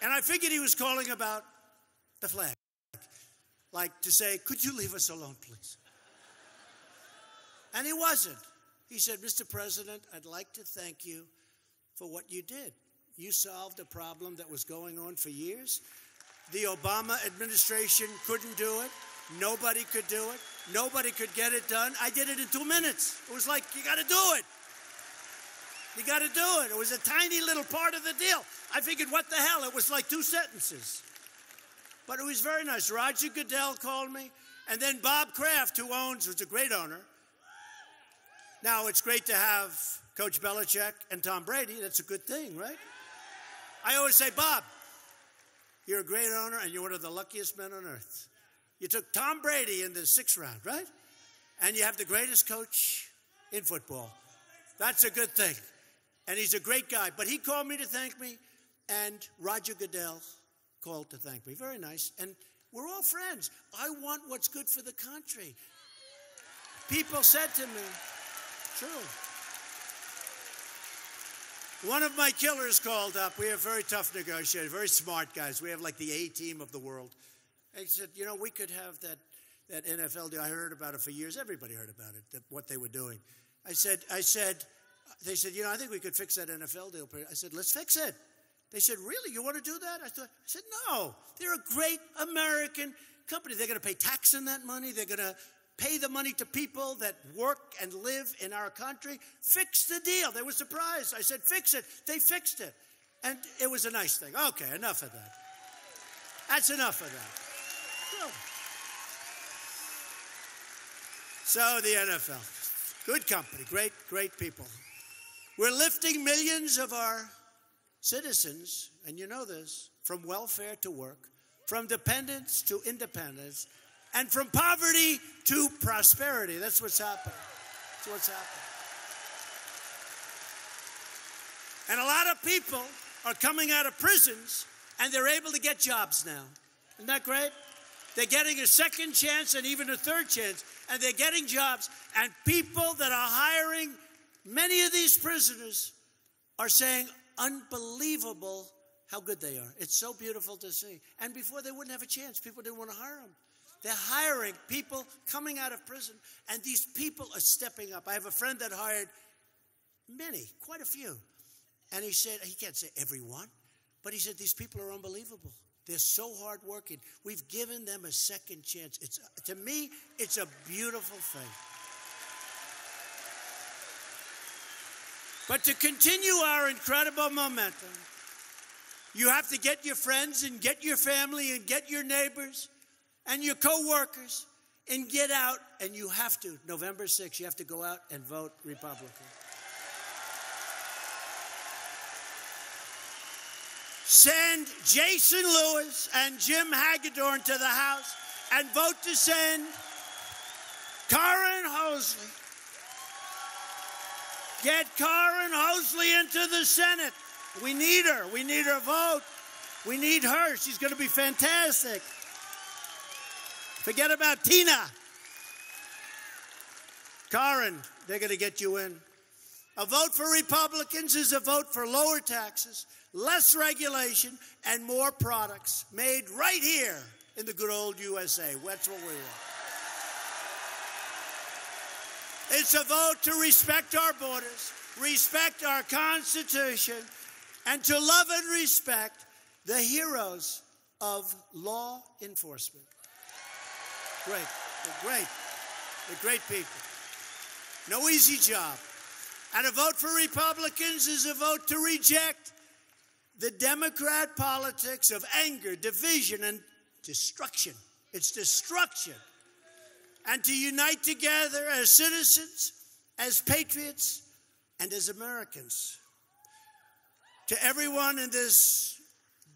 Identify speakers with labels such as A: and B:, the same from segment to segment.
A: And I figured he was calling about the flag. Like to say, could you leave us alone, please? And he wasn't. He said, Mr. President, I'd like to thank you for what you did. You solved a problem that was going on for years. The Obama administration couldn't do it. Nobody could do it. Nobody could get it done. I did it in 2 minutes. It was like, you got to do it. You got to do it. It was a tiny little part of the deal. I figured, what the hell? It was like 2 sentences. But it was very nice. Roger Goodell called me. And then Bob Kraft, who's a great owner. Now, it's great to have Coach Belichick and Tom Brady. That's a good thing, right? I always say, Bob, you're a great owner and you're one of the luckiest men on earth. You took Tom Brady in the 6th round, right? And you have the greatest coach in football. That's a good thing. And he's a great guy. But he called me to thank me, and Roger Goodell called to thank me. Very nice. And we're all friends. I want what's good for the country. People said to me, true. One of my killers called up. We have very tough negotiators, very smart guys. We have like the A-team of the world. He said, you know, we could have that NFL deal. I heard about it for years. Everybody heard about it, what they were doing. They said, you know, I think we could fix that NFL deal. I said, let's fix it. They said, really? You want to do that? I said, no. They're a great American company. They're going to pay tax on that money. They're going to pay the money to people that work and live in our country. Fix the deal. They were surprised. I said, fix it. They fixed it. And it was a nice thing. Okay, enough of that. That's enough of that. So the NFL, good company, great people. We're lifting millions of our citizens, and you know this, from welfare to work, from dependence to independence, and from poverty to prosperity. That's what's happening. That's what's happening. And a lot of people are coming out of prisons, and they're able to get jobs now. Isn't that great? They're getting a second chance and even a third chance, and they're getting jobs. And people that are hiring many of these prisoners are saying, unbelievable how good they are. It's so beautiful to see. And before, they wouldn't have a chance. People didn't want to hire them. They're hiring people coming out of prison, and these people are stepping up. I have a friend that hired quite a few. And he said, he can't say everyone, but he said, these people are unbelievable. They're so hardworking. We've given them a second chance. To me, it's a beautiful thing. But to continue our incredible momentum, you have to get your friends and get your family and get your neighbors and your co-workers and get out. And you have to, November 6th, you have to go out and vote Republican. Send Jason Lewis and Jim Hagedorn to the House and vote to send Karen Hosley. Get Karen Hosley into the Senate. We need her. We need her vote. We need her. She's going to be fantastic. Forget about Tina. Karen, they're going to get you in. A vote for Republicans is a vote for lower taxes, less regulation, and more products made right here in the good old USA. That's what we want. It's a vote to respect our borders, respect our Constitution, and to love and respect the heroes of law enforcement. Great. They're great. They're great people. No easy job. And a vote for Republicans is a vote to reject the Democrat politics of anger, division, and destruction. It's destruction. And to unite together as citizens, as patriots, and as Americans. To everyone in this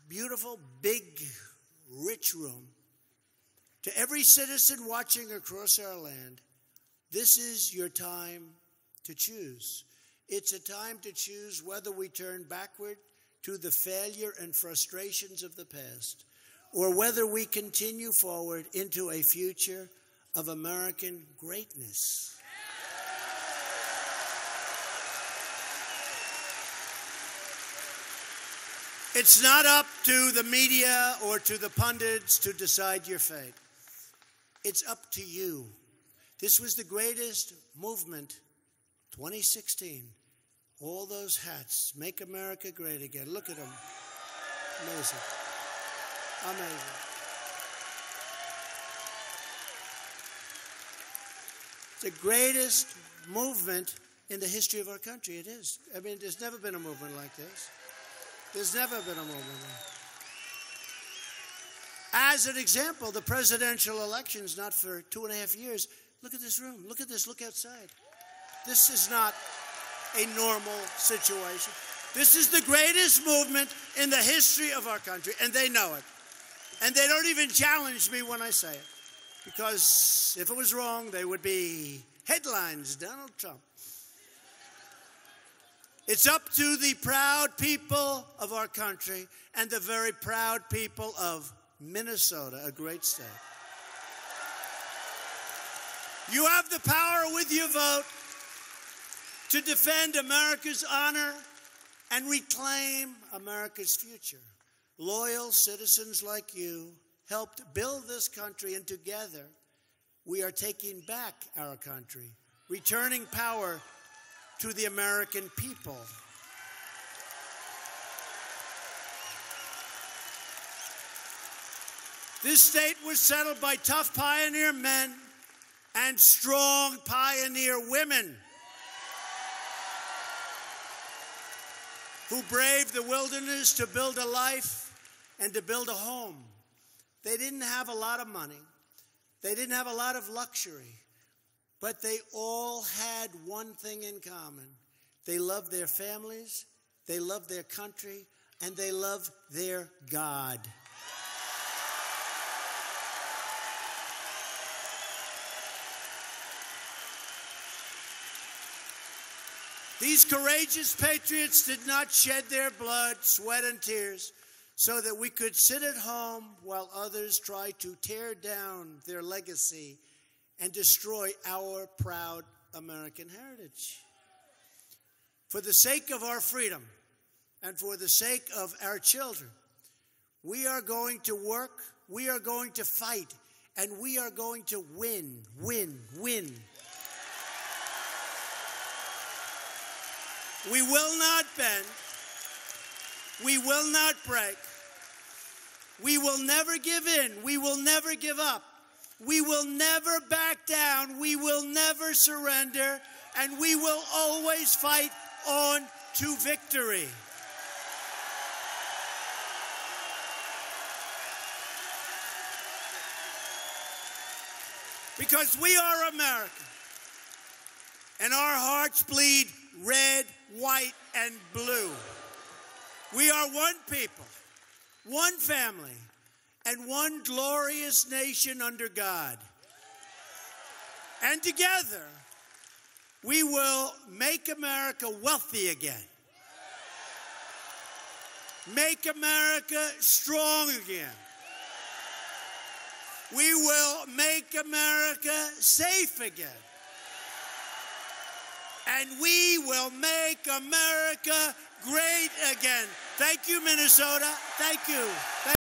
A: beautiful, big, rich room, to every citizen watching across our land, this is your time to choose. It's a time to choose whether we turn backward to the failure and frustrations of the past, or whether we continue forward into a future of American greatness. It's not up to the media or to the pundits to decide your fate. It's up to you. This was the greatest movement, 2016. All those hats, make America great again. Look at them. Amazing. Amazing. It's the greatest movement in the history of our country. It is. I mean, there's never been a movement like this. There's never been a movement like this. As an example, the presidential elections, not for 2.5 years. Look at this room. Look at this. Look outside. This is not a normal situation. This is the greatest movement in the history of our country, and they know it. And they don't even challenge me when I say it, because if it was wrong, they would be headlines, Donald Trump. It's up to the proud people of our country and the very proud people of Minnesota, a great state. You have the power with your vote to defend America's honor and reclaim America's future. Loyal citizens like you helped build this country, and together we are taking back our country, returning power to the American people. This state was settled by tough pioneer men and strong pioneer women who braved the wilderness to build a life and to build a home. They didn't have a lot of money. They didn't have a lot of luxury. But they all had one thing in common. They loved their families, they loved their country, and they loved their God. These courageous patriots did not shed their blood, sweat, and tears so that we could sit at home while others tried to tear down their legacy and destroy our proud American heritage. For the sake of our freedom and for the sake of our children, we are going to work, we are going to fight, and we are going to win, win, win. We will not bend. We will not break. We will never give in. We will never give up. We will never back down. We will never surrender. And we will always fight on to victory. Because we are American. And our hearts bleed red, white, and blue. We are one people, one family, and one glorious nation under God. And together, we will make America wealthy again. Make America strong again. We will make America safe again. And we will make America great again. Thank you, Minnesota. Thank you.